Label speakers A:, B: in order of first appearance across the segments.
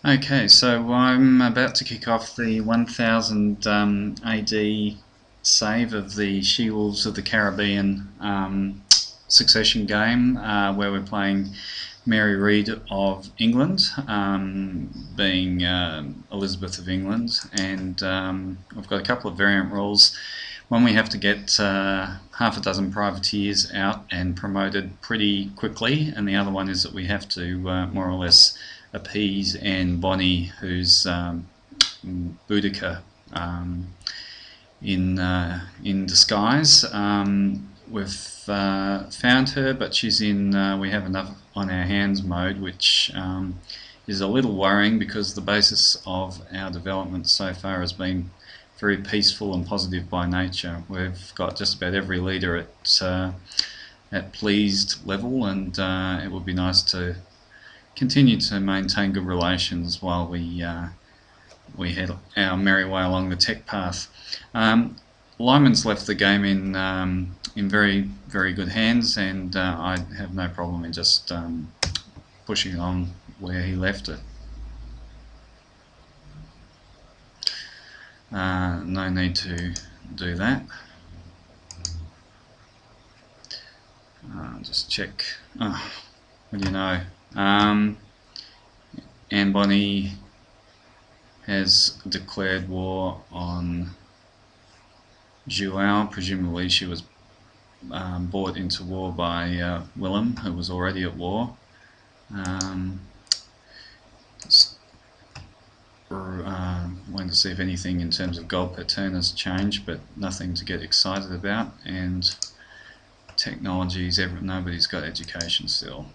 A: Okay, so I'm about to kick off the 1000 AD save of the She-Wolves of the Carribean succession game, where we're playing Mary Read of England, being Elizabeth of England, and we've got a couple of variant rules. One, we have to get half a dozen privateers out and promoted pretty quickly, and the other one is that we have to more or less appease Anne Bonny, who's Boudica in disguise. We've found her, but she's in we have enough on our hands mode, which is a little worrying because the basis of our development so far has been very peaceful and positive by nature. We've got just about every leader at pleased level, and it would be nice to continue to maintain good relations while we head our merry way along the tech path. Lyman's left the game in very, very good hands, and I have no problem in just pushing it on where he left it. No need to do that. Just check. Oh, what do you know? Anne Bonny has declared war on Juau. Presumably she was brought into war by Willem, who was already at war. Wanted to see if anything in terms of gold per turn has changed, but nothing to get excited about. And technologies, nobody's got education still.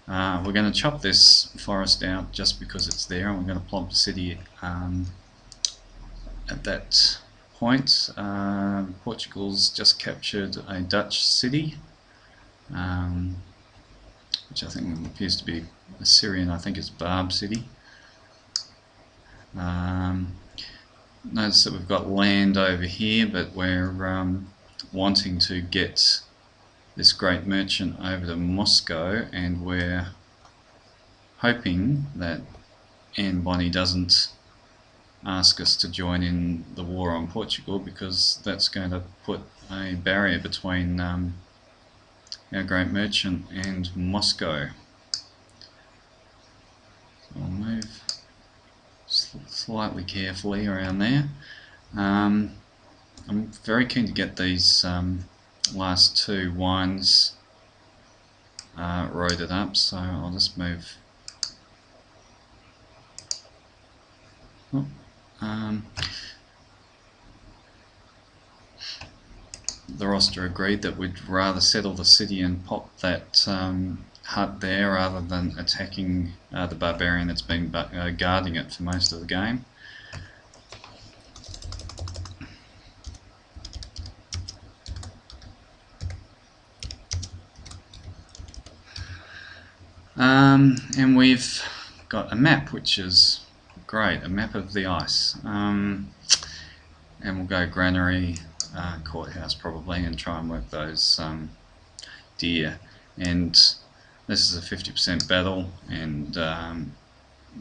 A: We're going to chop this forest out just because it's there, and we're going to plonk the city at that point. Portugal's just captured a Dutch city, which I think appears to be Assyrian. I think it's Barb City. Notice that we've got land over here, but we're wanting to get this great merchant over to Moscow, and we're hoping that Anne Bonny doesn't ask us to join in the war on Portugal, because that's going to put a barrier between our great merchant and Moscow. So we'll move slightly carefully around there. I'm very keen to get these last two wines roaded up, so I'll just move. The roster agreed that we'd rather settle the city and pop that hut there rather than attacking the barbarian that's been guarding it for most of the game. And we've got a map, which is great, a map of the ice. And we'll go granary, courthouse probably, and try and work those deer. And this is a 50% battle, and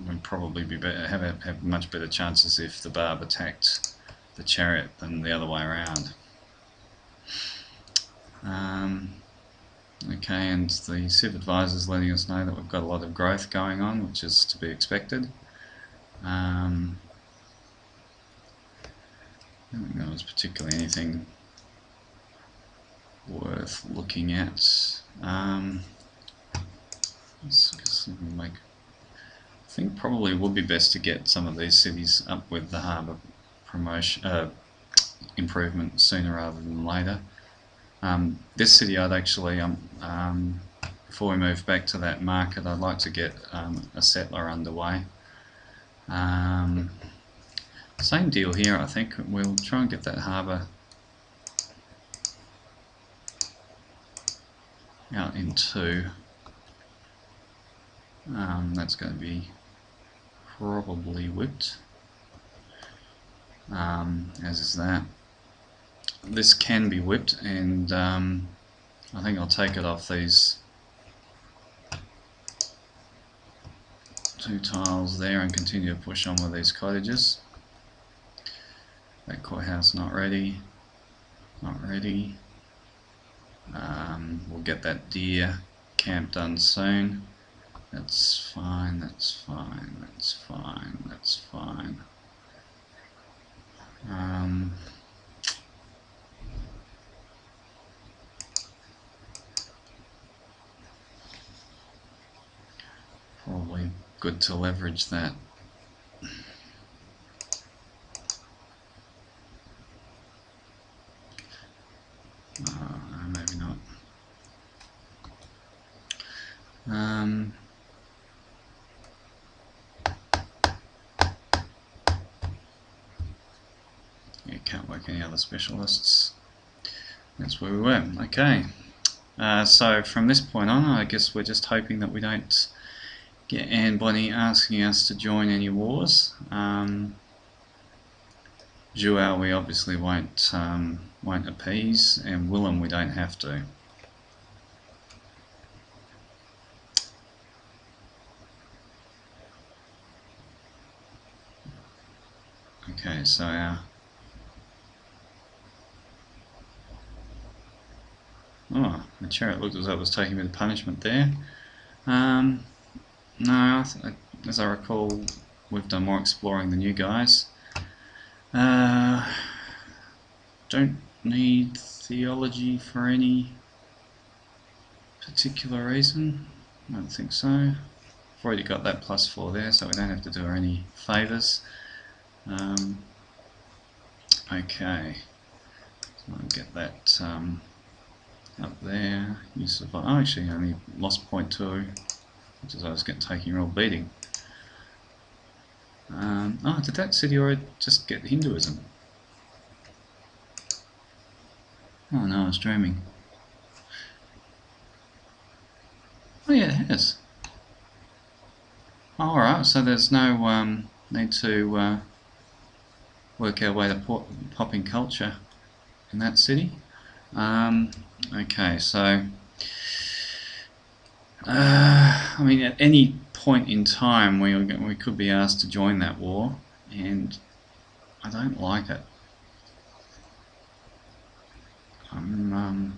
A: we'd probably be better, have much better chances if the barb attacked the chariot than the other way around. Okay, and the Civ advisor is letting us know that we've got a lot of growth going on, which is to be expected. I don't think there was particularly anything worth looking at. I think probably it would be best to get some of these cities up with the harbour promotion improvement sooner rather than later. This city I'd actually, before we move back to that market, I'd like to get a settler underway. Same deal here, I think. We'll try and get that harbour out in two. That's going to be probably whipped, as is that. This can be whipped, and I think I'll take it off these 2 tiles there and continue to push on with these cottages. That courthouse not ready. Not ready. We'll get that deer camp done soon. That's fine, that's fine, that's fine, that's fine. Probably good to leverage that. Maybe not. Yeah, can't work any other specialists. That's where we were. Okay. So from this point on, I guess we're just hoping that we don't get Anne Bonny asking us to join any wars. Joao we obviously won't appease, and Willem we don't have to. Okay, so our the chariot looked as though it was taking a bit of punishment there. No, as I recall, we've done more exploring than you guys. Don't need theology for any particular reason. I don't think so. I've already got that +4 there, so we don't have to do her any favours. Okay, so I'll get that up there. Use of, oh, actually, I only lost 0.2, which is I was taking a real beating. Oh, did that city already just get Hinduism? Oh no, I was dreaming. Oh yeah, it has. Oh, alright, so there's no need to work our way to popping culture in that city. Okay, so I mean, at any point in time we could be asked to join that war, and I don't like it. I mean,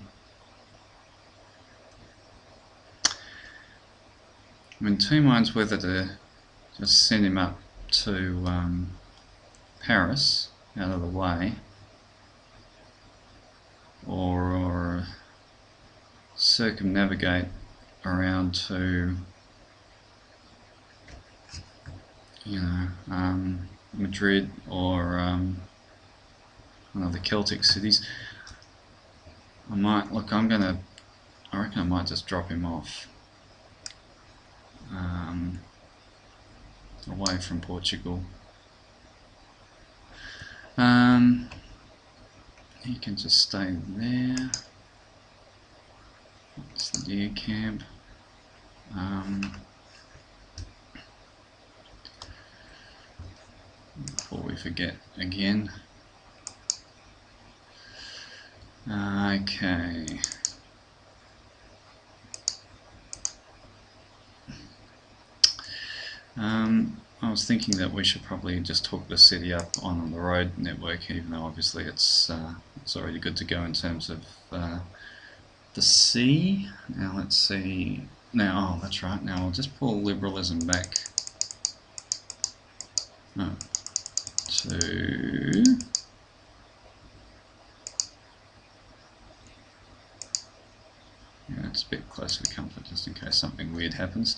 A: 2 minds whether to just send him up to Paris, out of the way, or circumnavigate around to, you know, Madrid or one of the Celtic cities. I might, look, I reckon I might just drop him off away from Portugal. He can just stay there. That's the deer camp. Before we forget again. Okay. I was thinking that we should probably just hook the city up on the road network, even though obviously it's already good to go in terms of the sea. Now let's see. Now, oh, that's right. Now I'll just pull liberalism back to it's a bit closer to comfort, just in case something weird happens.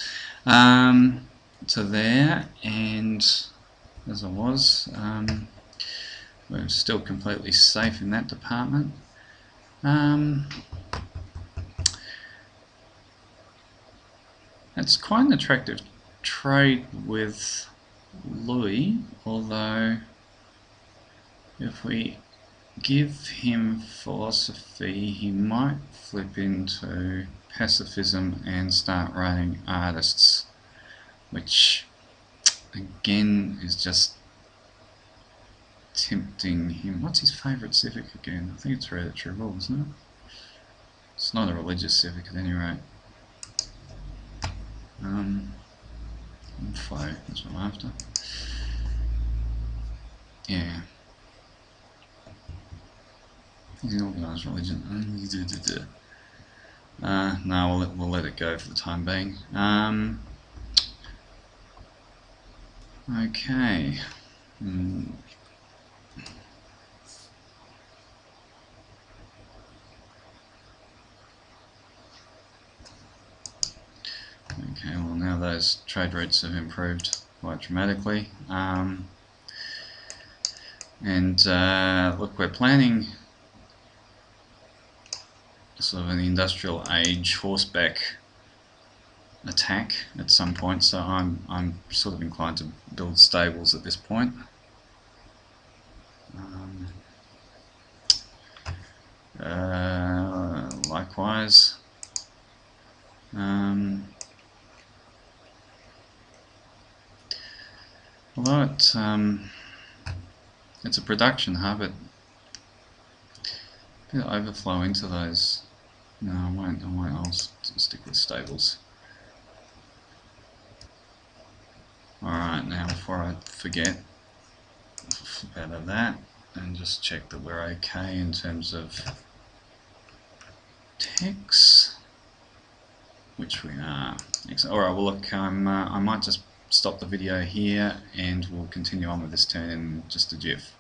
A: To there, and as I was, we're still completely safe in that department. It's quite an attractive trade with Louis, although if we give him philosophy, he might flip into pacifism and start running artists, which again is just tempting him. What's his favourite civic again? I think it's hereditary rule, isn't it? It's not a religious civic at any rate. Info, that's what I'm after. Yeah. He's an organised religion. No, we'll let it go for the time being. Okay. Okay, well now those trade routes have improved quite dramatically. Look, we're planning sort of an industrial age horseback attack at some point, so I'm sort of inclined to build stables at this point. Likewise, although it's a production hub, it overflow into those. No, I won't. I'll stick with stables. Alright, now before I forget, I'll flip out of that and just check that we're okay in terms of techs, which we are. Alright, well look, I might just stop the video here and we'll continue on with this turn in just a jiff.